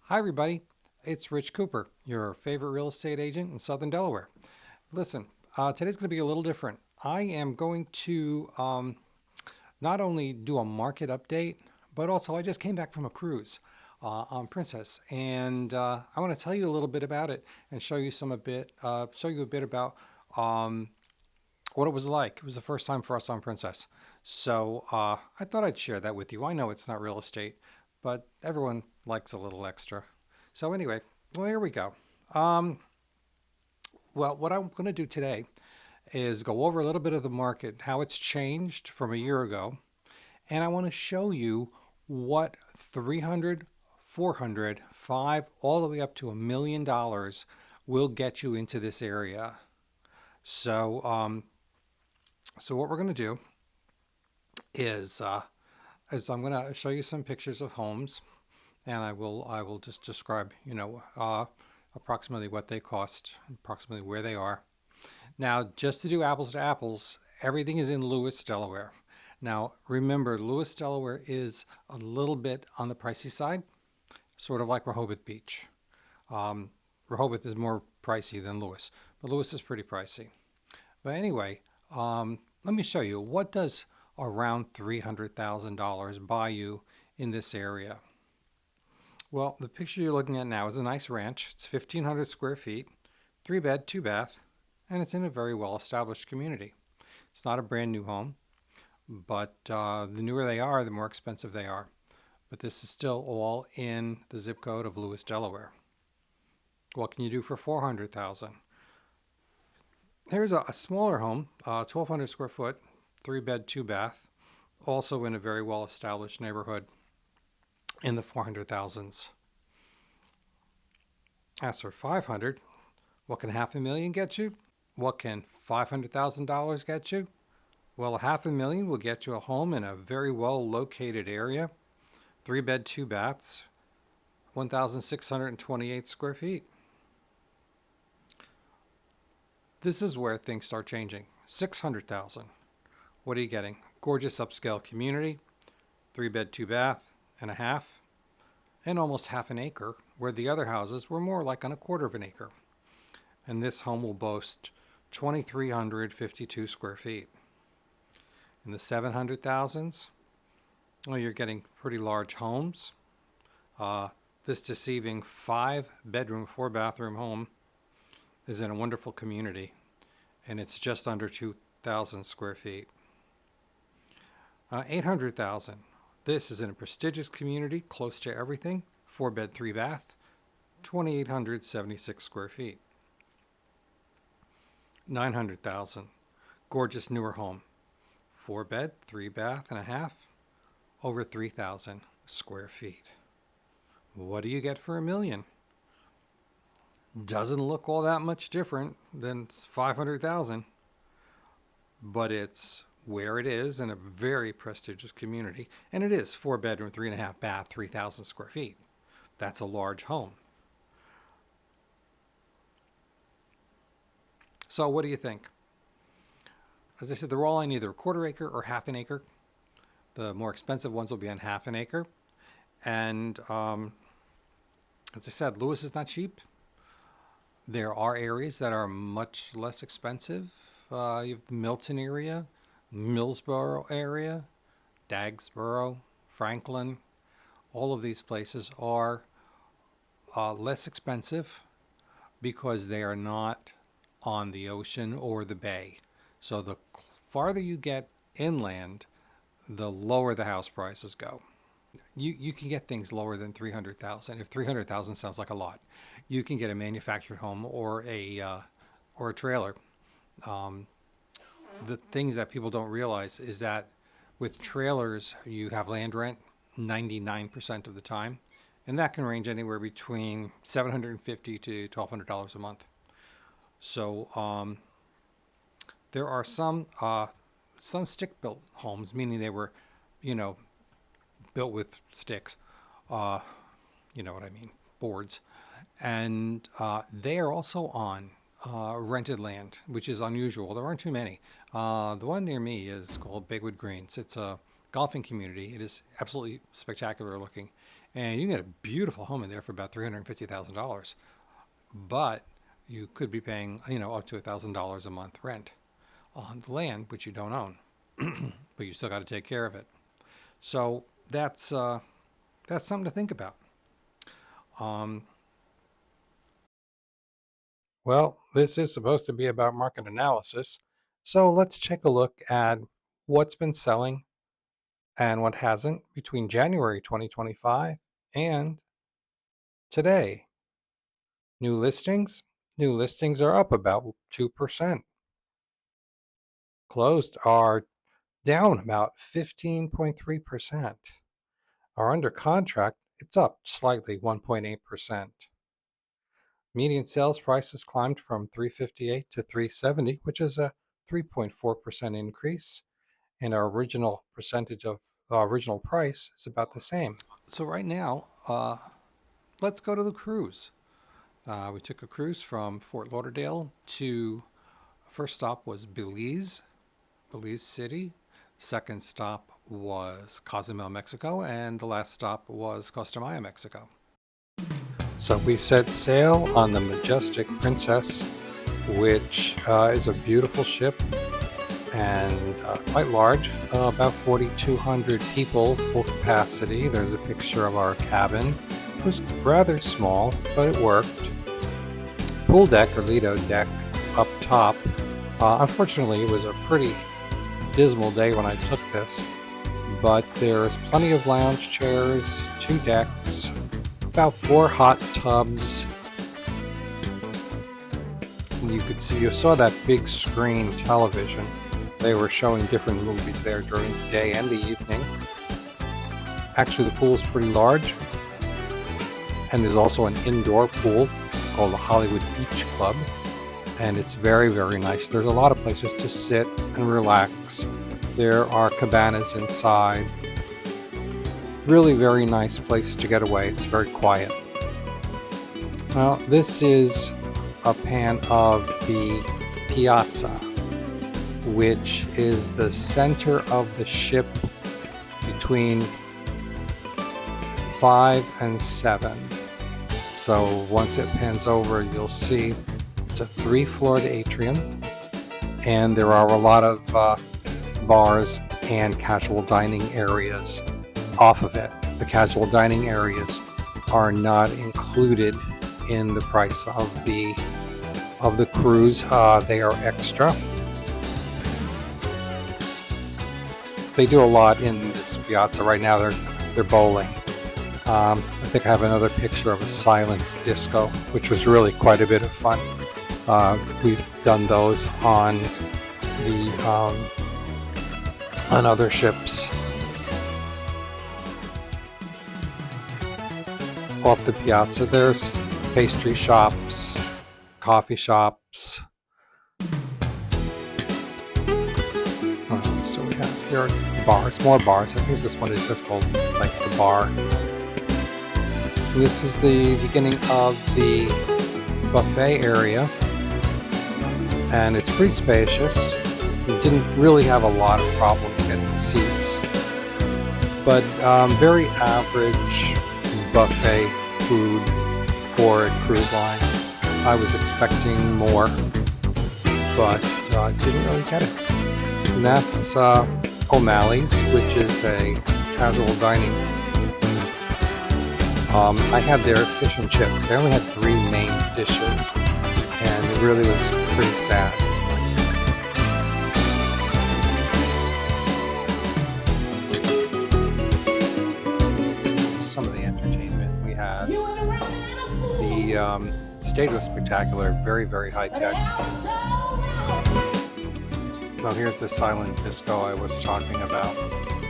Hi, everybody. It's Rich Cooper, your favorite real estate agent in Southern Delaware. Listen, today's going to be a little different. I am going to not only do a market update, but also I just came back from a cruise on Princess, and I want to tell you a little bit about it and show you a bit about um, what it was like. It was the first time for us on Princess, so I thought I'd share that with you. I know it's not real estate, but everyone likes a little extra. So anyway, well, here we go. Um, well, what I'm going to do today is go over a little bit of the market, how it's changed from a year ago, and I want to show you what 300, 400, 5, all the way up to $1 million will get you into this area. So, so what we're going to do is, uh, is I'm going to show you some pictures of homes, and I will just describe, approximately what they cost, approximately where they are. Now, just to do apples to apples, everything is in Lewes, Delaware. Now, remember, Lewes, Delaware is a little bit on the pricey side, sort of like Rehoboth Beach. Um, Rehoboth is more pricey than Lewes, but Lewes is pretty pricey. But anyway, let me show you what does around $300,000 buy you in this area. Well, the picture you're looking at now is a nice ranch. It's 1,500 square feet, 3 bed, 2 bath, and it's in a very well established community. It's not a brand new home, but the newer they are, the more expensive they are. But this is still all in the zip code of Lewes, Delaware. What can you do for 400,000? Here's a smaller home, 1,200 square foot, 3 bed, 2 bath, also in a very well established neighborhood in the 400,000s. As for 500, what can half a million get you? What can $500,000 get you? Well, half a million will get you a home in a very well located area, 3 bed, 2 baths, 1,628 square feet. This is where things start changing. 600,000. What are you getting? Gorgeous upscale community, 3 bed, 2 bath and a half, and almost half an acre, where the other houses were more like on a quarter of an acre. And this home will boast 2,352 square feet. In the 700,000s, well, you're getting pretty large homes. This deceiving 5 bedroom, 4 bathroom home is in a wonderful community, and it's just under 2,000 square feet. 800,000. This is in a prestigious community, close to everything. 4 bed, 3 bath, 2,876 square feet. 900,000. Gorgeous newer home. 4 bed, 3 bath and a half, over 3,000 square feet. What do you get for a million? Doesn't look all that much different than 500,000, but it's where it is in a very prestigious community, and it is 4 bedroom, 3.5 bath, 3,000 square feet. That's a large home. So what do you think? As I said, they're all on either a quarter acre or half an acre. The more expensive ones will be on half an acre. And as I said, Lewes is not cheap. There are areas that are much less expensive. You have the Milton area, Millsboro area, Dagsboro, Franklin. All of these places are less expensive because they are not on the ocean or the bay. So the farther you get inland, the lower the house prices go. You can get things lower than 300,000. If 300,000 sounds like a lot, you can get a manufactured home or a trailer. The things that people don't realize is that with trailers, you have land rent 99% of the time, and that can range anywhere between $750 to $1,200 a month. So there are some stick-built homes, meaning they were, built with sticks. You know what I mean, boards, and they are also on rented land, which is unusual. There aren't too many. The one near me is called Bigwood Greens. It's a golfing community. It is absolutely spectacular looking, and you can get a beautiful home in there for about $350,000. But you could be paying, up to $1,000 a month rent on the land which you don't own, but you still got to take care of it. So that's something to think about. Um, well, this is supposed to be about market analysis, so let's take a look at what's been selling and what hasn't between January 2025 and today. New listings. New listings are up about 2%. Closed are down about 15.3%. Are under contract, it's up slightly 1.8%. Median sales prices climbed from 358 to 370, which is a 3.4% increase, and our original percentage of the original price is about the same. So right now, let's go to the cruise. We took a cruise from Fort Lauderdale to, first stop was Belize City. Second stop was Cozumel, Mexico, and the last stop was Costa Maya, Mexico. So we set sail on the Majestic Princess, which is a beautiful ship and quite large, about 4,200 people, full capacity. There's a picture of our cabin. It was rather small, but it worked. Pool deck or Lido deck up top. Unfortunately, it was a pretty dismal day when I took this, but there's plenty of lounge chairs, 2 decks, about 4 hot tubs. And you saw that big screen television. They were showing different movies there during the day and the evening. Actually, the pool is pretty large, and there's also an indoor pool called the Hollywood Beach Club, and it's very, very nice. There's a lot of places to sit and relax. There are cabanas inside. Really very nice place to get away. It's very quiet. Now, this is a pan of the piazza, which is the center of the ship between 5 and 7. So once it pans over, you'll see it's a 3-floored atrium, and there are a lot of bars and casual dining areas off of it. The casual dining areas are not included in the price of the cruise. They are extra. They do a lot in this piazza right now. They're bowling. I think I have another picture of a silent disco, which was really quite a bit of fun. We've done those on other ships. Off the piazza, there's pastry shops, coffee shops. What else do we have here? Bars, more bars. I think this one is just called like the bar. This is the beginning of the buffet area, and it's pretty spacious. We didn't really have a lot of problems getting seats, but very average buffet food for a cruise line. I was expecting more, but didn't really get it. And that's O'Malley's, which is a casual dining. I had their fish and chips. They only had 3 main dishes, and it really was pretty sad. Some of the entertainment we had. The stage was spectacular, very, very high tech. Well, here's the silent disco I was talking about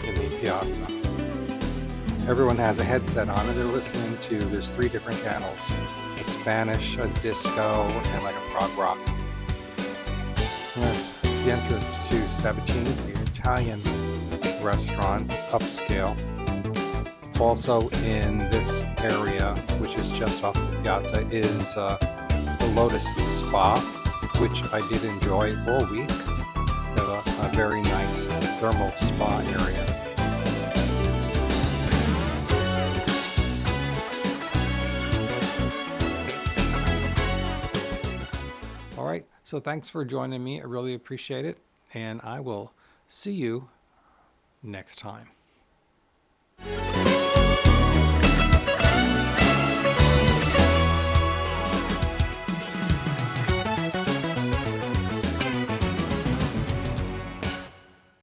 in the piazza. Everyone has a headset on and they're listening to, there's 3 different channels, a Spanish, a disco, and like a prog rock. It's the entrance to Sabatini's, the Italian restaurant, upscale. Also in this area, which is just off the piazza, is the Lotus Spa, which I did enjoy all week. They have a very nice thermal spa area. So thanks for joining me. I really appreciate it. And I will see you next time.